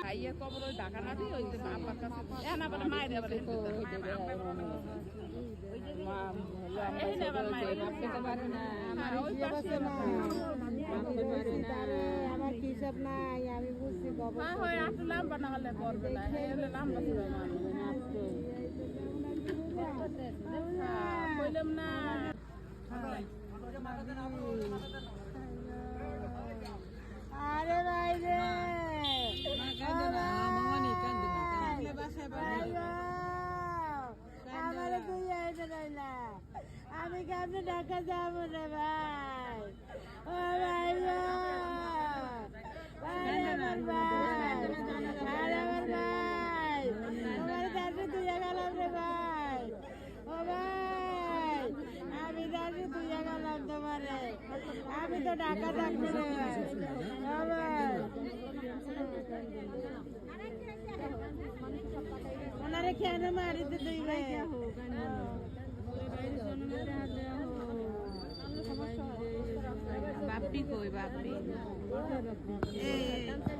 ভাইয়ের কবর ওই ঢাকা না দিয়ে ওই যে আব্বার কাছে না বলে মায়ের আবার আমার হিসাব নাই আমি বুঝছি লাম্বা না হলে করবে না লাম্বা বললাম না আরে ভাই রে আমার তুই না আমি কেমন ঢাকা যাবো রে ভাই ও ভাই আমার ভাই আমার ভাই আমার কাছে তুই গেলাম রে ভাই ও ভাই আমি দাঁড়িয়ে তুই গেলাম তোমারে আমি তো ঢাকা থাকবো রে ভাই ও ভাই ওনারে কেন মারিতে তুই ভাই বাপি কই বাপি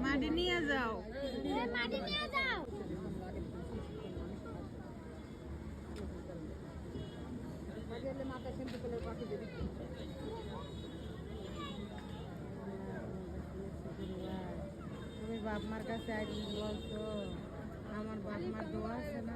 মাটি নিয়ে যাও মাটি নিয়ে যাও মাথা সিন্ধু করে পাখি দেবে তুমি বাপ মার কাছে একদিন বলতো আমার বাপ মার দোয়া আছে না